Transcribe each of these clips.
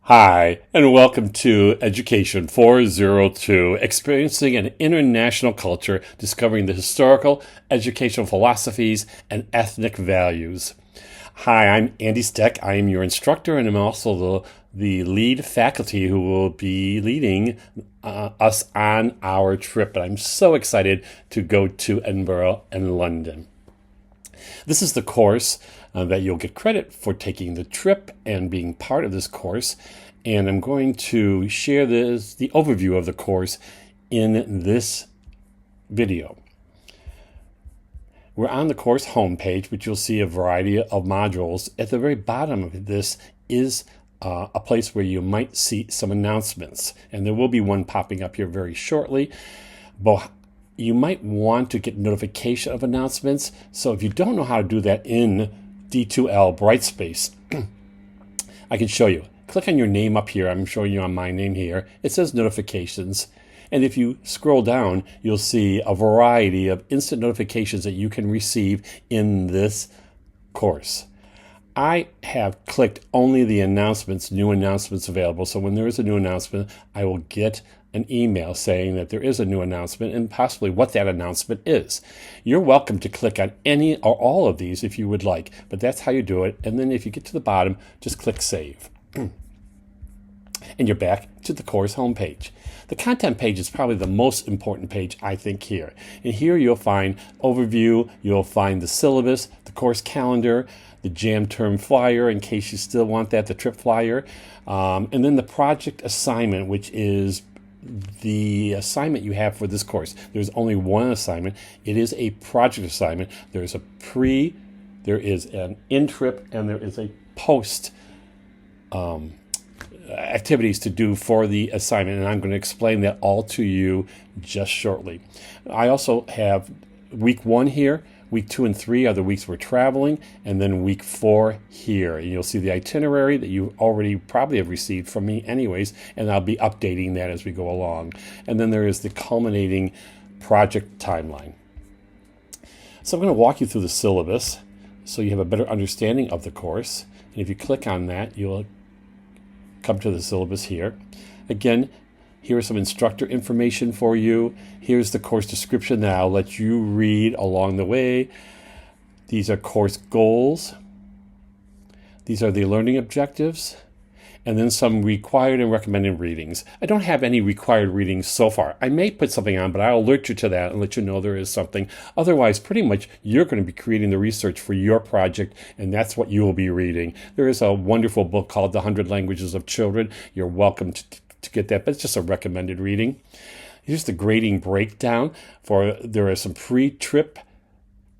Hi, and welcome to Education 402, Experiencing an International Culture, Discovering the Historical, Educational Philosophies, and Ethnic Values. Hi, I'm Andy Steck. I am your instructor, and I'm also the lead faculty who will be leading us on our trip. And I'm so excited to go to Edinburgh and London. This is the course that you'll get credit for taking the trip and being part of this course. And I'm going to share the overview of the course in this video. We're on the course homepage, which you'll see a variety of modules. At the very bottom of this is a place where you might see some announcements. And there will be one popping up here very shortly. But you might want to get notification of announcements. So if you don't know how to do that in D2L Brightspace, I can show you. Click on your name up here. I'm showing you on my name here. It says notifications. And if you scroll down, you'll see a variety of instant notifications that you can receive in this course. I have clicked only the announcements, new announcements available. So when there is a new announcement, I will get an email saying that there is a new announcement and possibly what that announcement is. You're welcome to click on any or all of these if you would like, but that's how you do it. And then if you get to the bottom, just click Save. And you're back to the course homepage. The content page is probably the most important page, I think, here. And here you'll find overview, you'll find the syllabus, the course calendar, the jam term flyer, in case you still want that, the trip flyer, and then the project assignment, which is the assignment you have for this course. There's only one assignment. It is a project assignment. There's there is an in-trip, and there is a post activities to do for the assignment, and I'm going to explain that all to you just shortly. I also have week 1 here. Week 2 and 3 are the weeks we're traveling, and then week 4 here. And you'll see the itinerary that you already probably have received from me anyways, and I'll be updating that as we go along. And then there is the culminating project timeline. So I'm going to walk you through the syllabus so you have a better understanding of the course. And if you click on that, you'll come to the syllabus here. Again, here is some instructor information for you. Here's the course description that I'll let you read along the way. These are course goals. These are the learning objectives. And then some required and recommended readings. I don't have any required readings so far. I may put something on, but I'll alert you to that and let you know there is something. Otherwise, pretty much you're going to be creating the research for your project, and that's what you will be reading. There is a wonderful book called The 100 Languages of Children. You're welcome to get that, but it's just a recommended reading. Here's the grading breakdown. There are some pre-trip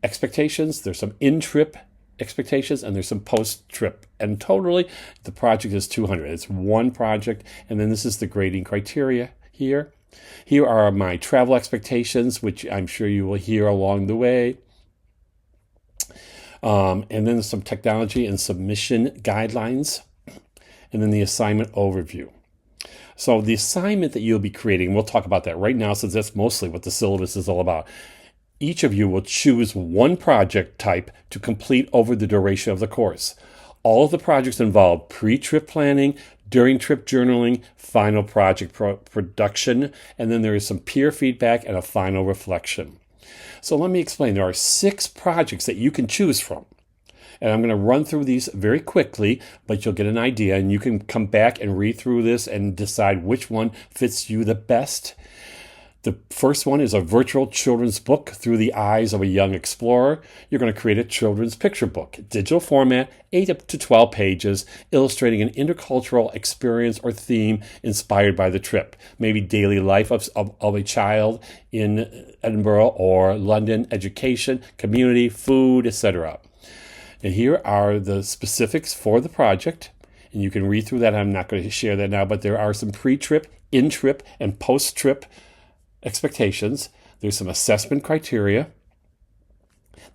expectations. There's some in-trip expectations, and there's some post-trip. And totally, the project is 200. It's one project, and then this is the grading criteria here. Here are my travel expectations, which I'm sure you will hear along the way. And then there's some technology and submission guidelines, and then the assignment overview. So the assignment that you'll be creating, we'll talk about that right now since that's mostly what the syllabus is all about. Each of you will choose one project type to complete over the duration of the course. All of the projects involve pre-trip planning, during trip journaling, final project production, and then there is some peer feedback and a final reflection. So let me explain. There are 6 projects that you can choose from. And I'm going to run through these very quickly, but you'll get an idea, and you can come back and read through this and decide which one fits you the best. The first one is a virtual children's book through the eyes of a young explorer. You're going to create a children's picture book, digital format, 8 up to 12 pages, illustrating an intercultural experience or theme inspired by the trip. Maybe daily life of a child in Edinburgh or London, education, community, food, etc. And here are the specifics for the project. And you can read through that. I'm not going to share that now, but there are some pre-trip, in-trip, and post-trip expectations. There's some assessment criteria.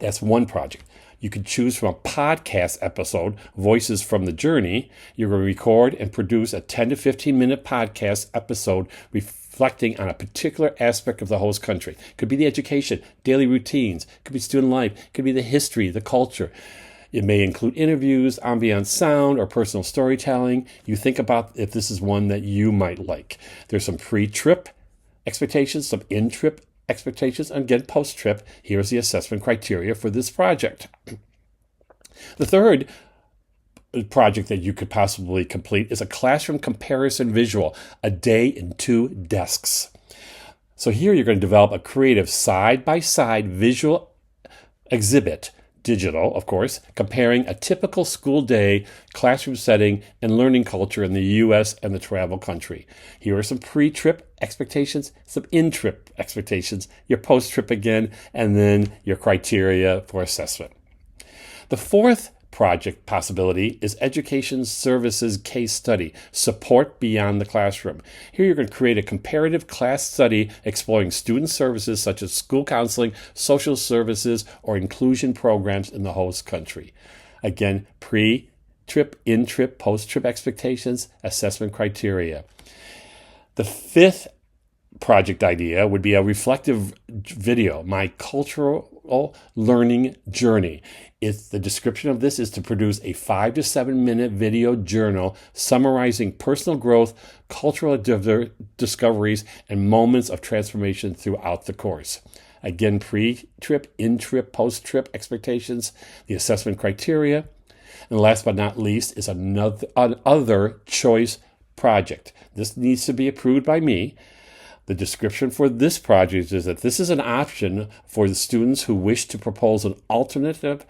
That's one project. You can choose from a podcast episode, Voices from the Journey. You're going to record and produce a 10 to 15 minute podcast episode reflecting on a particular aspect of the host country. It could be the education, daily routines, it could be student life, it could be the history, the culture. It may include interviews, ambient sound, or personal storytelling. You think about if this is one that you might like. There's some pre-trip expectations, some in-trip expectations, and again, post-trip. Here's the assessment criteria for this project. The third project that you could possibly complete is a classroom comparison visual, a day in 2 desks. So here you're going to develop a creative side-by-side visual exhibit, digital, of course, comparing a typical school day, classroom setting, and learning culture in the U.S. and the travel country. Here are some pre-trip expectations, some in-trip expectations, your post-trip again, and then your criteria for assessment. The fourth project possibility is education services case study, support beyond the classroom. Here you're going to create a comparative class study exploring student services such as school counseling, social services, or inclusion programs in the host country. Again, pre-trip, in-trip, post-trip expectations, assessment criteria. The fifth project idea would be a reflective video, my cultural learning journey. The description of this is to produce a 5 to 7 minute video journal summarizing personal growth, cultural discoveries, and moments of transformation throughout the course. Again, pre-trip, in-trip, post-trip expectations, the assessment criteria. And last but not least is another choice project. This needs to be approved by me. The description for this project is that this is an option for the students who wish to propose an alternative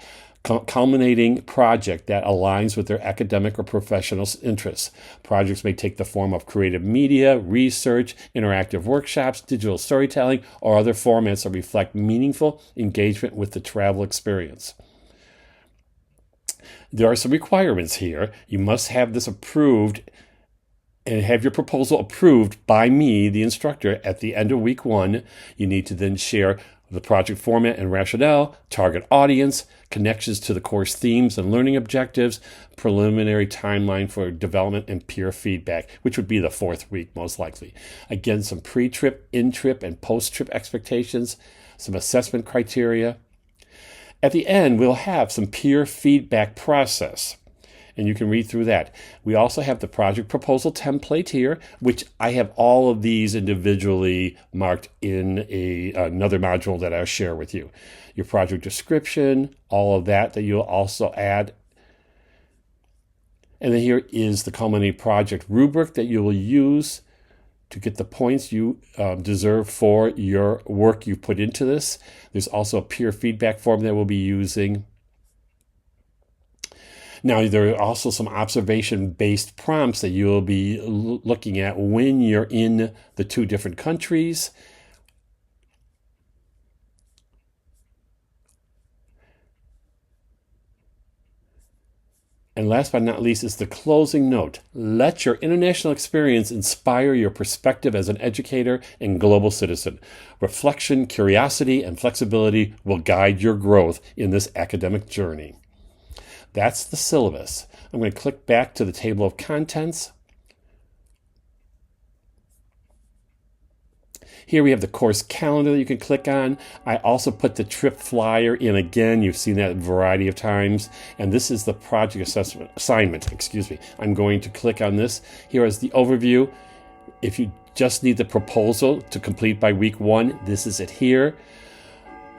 culminating project that aligns with their academic or professional interests. Projects may take the form of creative media, research, interactive workshops, digital storytelling, or other formats that reflect meaningful engagement with the travel experience. There are some requirements here. You must have this approved and have your proposal approved by me, the instructor, at the end of week 1. You need to then share the project format and rationale, target audience, connections to the course themes and learning objectives, preliminary timeline for development, and peer feedback, which would be the 4th week most likely. Again, some pre-trip, in-trip, and post-trip expectations, some assessment criteria. At the end, we'll have some peer feedback process, and you can read through that. We also have the project proposal template here, which I have all of these individually marked in another module that I'll share with you. Your project description, all of that you'll also add. And then here is the culminating project rubric that you will use to get the points you deserve for your work you put into this. There's also a peer feedback form that we'll be using. Now, there are also some observation-based prompts that you will be looking at when you're in the 2 different countries. And last but not least is the closing note. Let your international experience inspire your perspective as an educator and global citizen. Reflection, curiosity, and flexibility will guide your growth in this academic journey. That's the syllabus. I'm going to click back to the table of contents. Here we have the course calendar that you can click on. I also put the trip flyer in again. You've seen that a variety of times. And this is the project assignment. I'm going to click on this. Here is the overview. If you just need the proposal to complete by week 1, this is it here.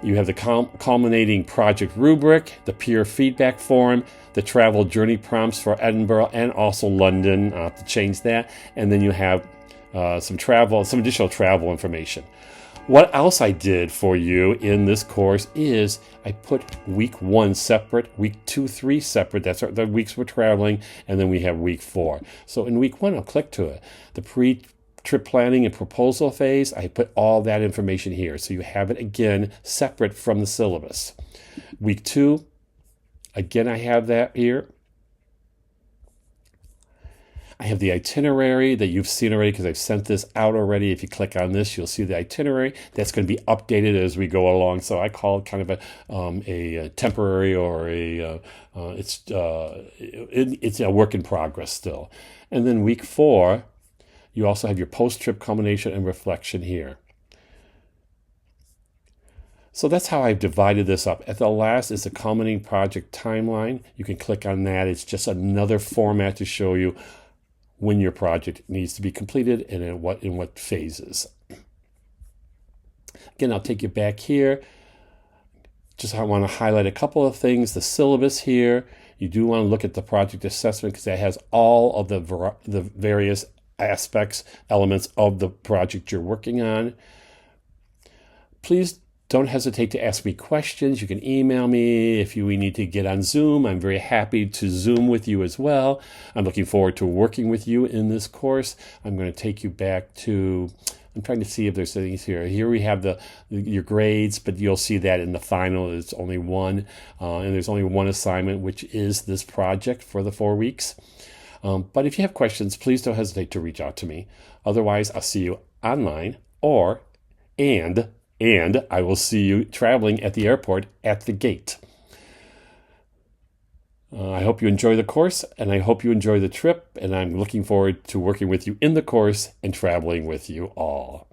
You have the culminating project rubric, the peer feedback form, the travel journey prompts for Edinburgh and also London. I'll have to change that. And then you have some additional travel information. What else I did for you in this course is I put week 1 separate, week 2, 3 separate. That's the weeks we're traveling. And then we have week 4. So in week 1, I'll click to it. The pre-trip planning and proposal phase, I put all that information here. So you have it again, separate from the syllabus. Week 2, again, I have that here. I have the itinerary that you've seen already because I've sent this out already. If you click on this, you'll see the itinerary. That's going to be updated as we go along. So I call it kind of a temporary or it's a work in progress still. And then week 4, you also have your post-trip culmination and reflection here. So that's how I've divided this up. At the last is the culminating project timeline. You can click on that. It's just another format to show you when your project needs to be completed and in what phases. Again, I'll take you back here. Just I want to highlight a couple of things. The syllabus here. You do want to look at the project assessment because that has all of the various aspects, elements of the project you're working on. Please don't hesitate to ask me questions. You can email me if we need to get on Zoom. I'm very happy to Zoom with you as well. I'm looking forward to working with you in this course. I'm going to take you back to, I'm trying to see if there's things here. Here we have your grades, but you'll see that in the final it's only one, and there's only one assignment, which is this project for the 4 weeks. But if you have questions, please don't hesitate to reach out to me. Otherwise, I'll see you online and I will see you traveling at the airport at the gate. I hope you enjoy the course, and I hope you enjoy the trip, and I'm looking forward to working with you in the course and traveling with you all.